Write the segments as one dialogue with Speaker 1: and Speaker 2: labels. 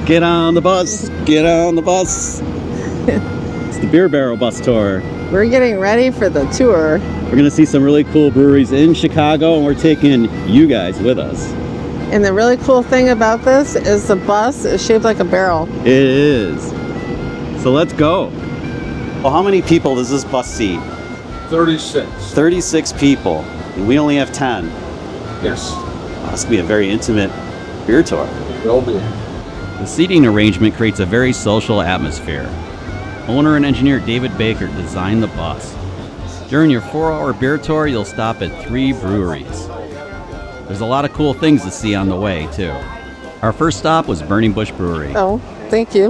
Speaker 1: Get on the bus. Get on the bus. It's the Beer Barrel Bus Tour.
Speaker 2: We're getting ready for the tour.
Speaker 1: We're going to see some really cool breweries in Chicago, and we're taking you guys with us.
Speaker 2: And the really cool thing about this is the bus is shaped like a barrel.
Speaker 1: It is. So let's go. Well, how many people does this bus seat?
Speaker 3: 36.
Speaker 1: 36 people. And we only have 10.
Speaker 3: Yes.
Speaker 1: Wow, this could be a very intimate beer tour.
Speaker 3: Will be.
Speaker 1: The seating arrangement creates a very social atmosphere. Owner and engineer David Baker designed the bus. During your 4-hour beer tour, you'll stop at 3 breweries. There's a lot of cool things to see on the way, too. Our first stop was Burning Bush Brewery.
Speaker 2: Oh, thank you.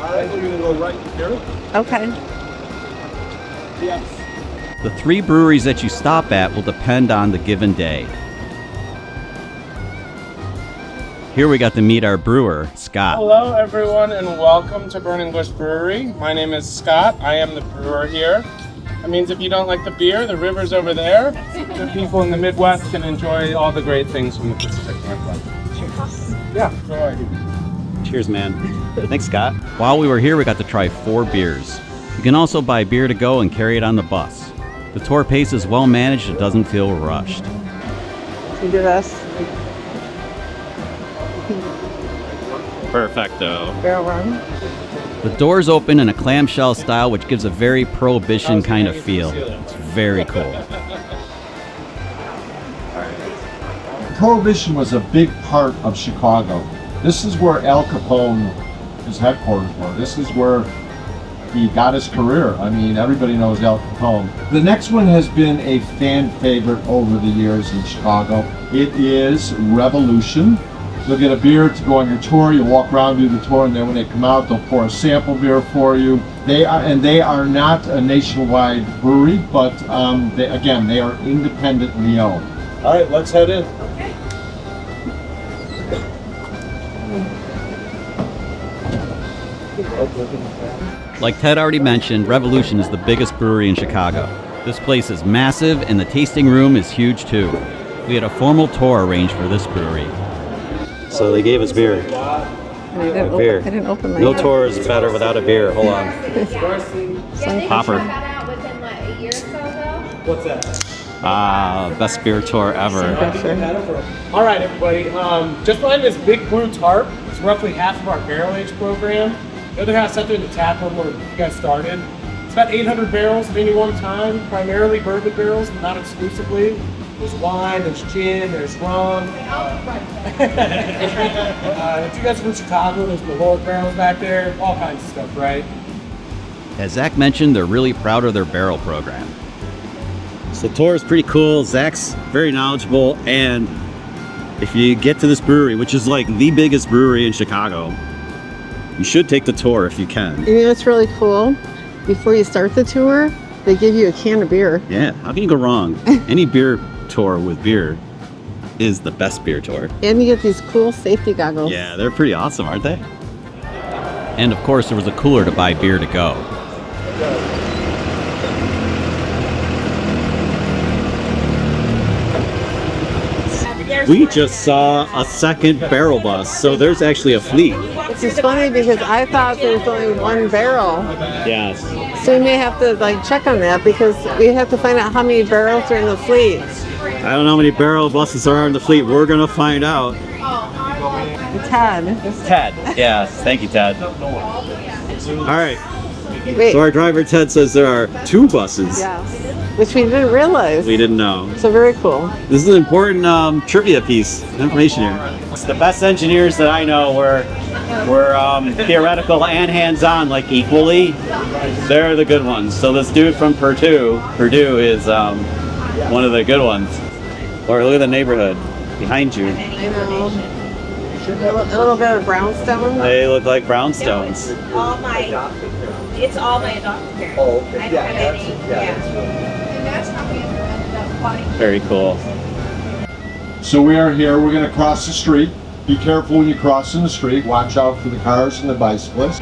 Speaker 3: Alright, we're going to go right here.
Speaker 2: Okay.
Speaker 3: Yes.
Speaker 1: The 3 breweries that you stop at will depend on the given day. Here we got to meet our brewer, Scott.
Speaker 4: Hello everyone and welcome to Burning Bush Brewery. My name is Scott. I am the brewer here. That means if you don't like the beer, the river's over there. The people in the Midwest can enjoy all the great things from the Pacific Northwest. Cheers. Yeah, enjoy.
Speaker 1: Cheers, man. Thanks, Scott. While we were here, we got to try 4 beers. You can also buy beer to go and carry it on the bus. The tour pace is well managed. It doesn't feel rushed.
Speaker 2: You do this.
Speaker 1: Perfecto.
Speaker 2: Barrel run.
Speaker 1: The doors open in a clamshell style, which gives a very prohibition kind of feel. It's very cool.
Speaker 5: Prohibition was a big part of Chicago. This is where Al Capone, his headquarters were. This is where he got his career. I mean, everybody knows Al Capone. The next one has been a fan favorite over the years in Chicago. It is Revolution. You'll get a beer to go on your tour. You walk around, do the tour, and then when they come out, they'll pour a sample beer for you. They are not a nationwide brewery, but they are independently owned.
Speaker 3: All right, let's head in.
Speaker 1: Like Ted already mentioned, Revolution is the biggest brewery in Chicago. This place is massive, and the tasting room is huge too. We had a formal tour arranged for this brewery. So they gave us beer.
Speaker 2: I didn't open my
Speaker 1: No tour is better without a beer. Hold on. Popper.
Speaker 4: What's that?
Speaker 1: Best beer tour ever.
Speaker 4: All right, everybody. Just behind this big blue tarp, it's roughly half of our barrel age program. The other half's up there in the tap room where you guys started. It's about 800 barrels at any one time, primarily bourbon barrels, but not exclusively. There's wine, there's gin, there's rum. If you guys are from Chicago, there's the Lord barrels back there, all kinds of stuff, right?
Speaker 1: As Zach mentioned, they're really proud of their barrel program. So the tour is pretty cool. Zach's very knowledgeable, and if you get to this brewery, which is like the biggest brewery in Chicago, you should take the tour if you can.
Speaker 2: You know what's really cool? Before you start the tour, they give you a can of beer.
Speaker 1: Yeah, how can you go wrong? Any beer tour with beer is the best beer tour.
Speaker 2: And you get these cool safety goggles.
Speaker 1: Yeah, they're pretty awesome, aren't they? And of course, there was a cooler to buy beer to go. We just saw a second barrel bus, so there's actually a fleet.
Speaker 2: Which is funny because I thought there was only one barrel.
Speaker 1: Yes.
Speaker 2: So we may have to check on that because we have to find out how many barrels are in the fleet.
Speaker 1: I don't know how many barrel buses are in the fleet. We're going to find out.
Speaker 2: Ted.
Speaker 1: Ted. Yes. Thank you, Ted. All right.
Speaker 2: Wait.
Speaker 1: So our driver, Ted, says there are 2 buses.
Speaker 2: Yes. Which we didn't realize.
Speaker 1: We didn't know.
Speaker 2: So very cool.
Speaker 1: This is an important trivia piece of information here. It's the best engineers that I know were theoretical and hands-on, like equally. They're the good ones. So this dude from Purdue is one of the good ones. Or look at the neighborhood behind you.
Speaker 2: I know. A little bit of brownstone.
Speaker 1: They look like brownstones.
Speaker 6: It's all my adopted parents.
Speaker 3: Oh, okay.
Speaker 6: I don't have any. And that's how we ended up buying.
Speaker 1: Very cool.
Speaker 5: So we are here. We're going to cross the street. Be careful when you cross in the street. Watch out for the cars and the bicyclists.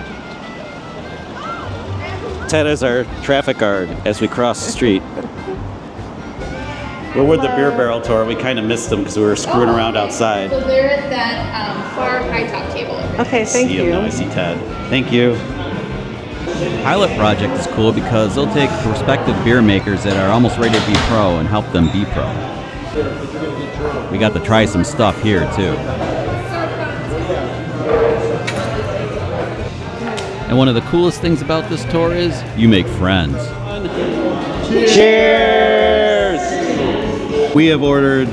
Speaker 1: Ted is our traffic guard as we cross the street. We're with the beer barrel tour. We kind of missed them because we were screwing around outside.
Speaker 6: So they're at that far high top table.
Speaker 2: Okay, thank
Speaker 1: See him now. I
Speaker 2: you.
Speaker 1: see Ted. Thank you.
Speaker 7: Pilot project is cool because they'll take prospective beer makers that are almost ready to be pro and help them be pro. We got to try some stuff here too. And one of the coolest things about this tour is you make friends.
Speaker 1: Cheers! We have ordered,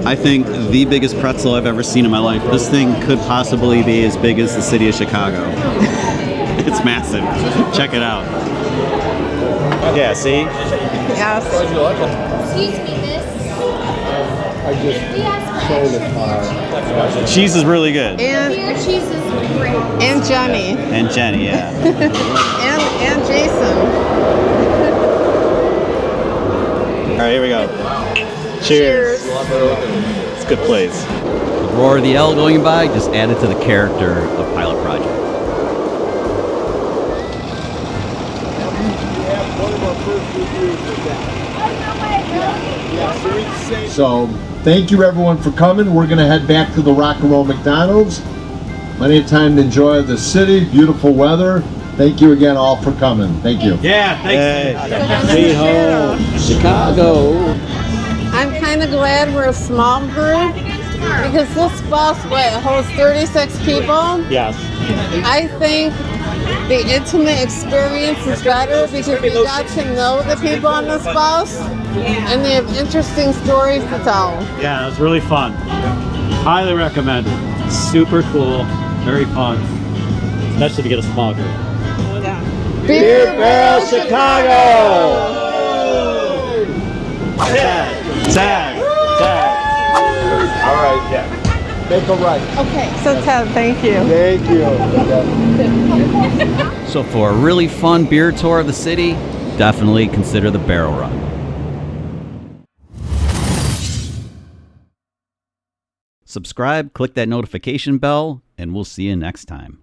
Speaker 1: I think, the biggest pretzel I've ever seen in my life. This thing could possibly be as big as the city of Chicago. It's massive. Check it out. Yeah, see?
Speaker 2: Yes.
Speaker 6: Excuse me, miss.
Speaker 3: I just
Speaker 6: We asked for
Speaker 3: sold
Speaker 6: extra
Speaker 3: a car.
Speaker 1: Cheese is really good.
Speaker 2: And
Speaker 6: Beer cheese is great.
Speaker 2: and Johnny.
Speaker 1: And Jenny, yeah.
Speaker 2: And Jason.
Speaker 1: All right, here we go. Cheers. It's a good place.
Speaker 7: The roar of the L going by just added to the character of Pilot Project.
Speaker 5: So, thank you everyone for coming. We're going to head back to the Rock and Roll McDonald's. Plenty of time to enjoy the city, beautiful weather. Thank you again all for coming. Thank you.
Speaker 1: Yeah, thanks.
Speaker 2: Sweet home,
Speaker 7: Chicago.
Speaker 2: I'm kind of glad we're a small group because this bus holds 36 people.
Speaker 1: Yes.
Speaker 2: I think the intimate experience is better because we got to know the people on this bus and they have interesting stories to tell.
Speaker 1: Yeah, it was really fun. Highly recommended. Super cool. Very fun. Especially to get a small group.
Speaker 2: Beer
Speaker 1: Barrel Chicago! Tag!
Speaker 3: All right, yeah. Make a right.
Speaker 2: Okay, so Ted, thank you.
Speaker 3: Thank you.
Speaker 7: So for a really fun beer tour of the city, definitely consider the Barrel Run. Subscribe, click that notification bell, and we'll see you next time.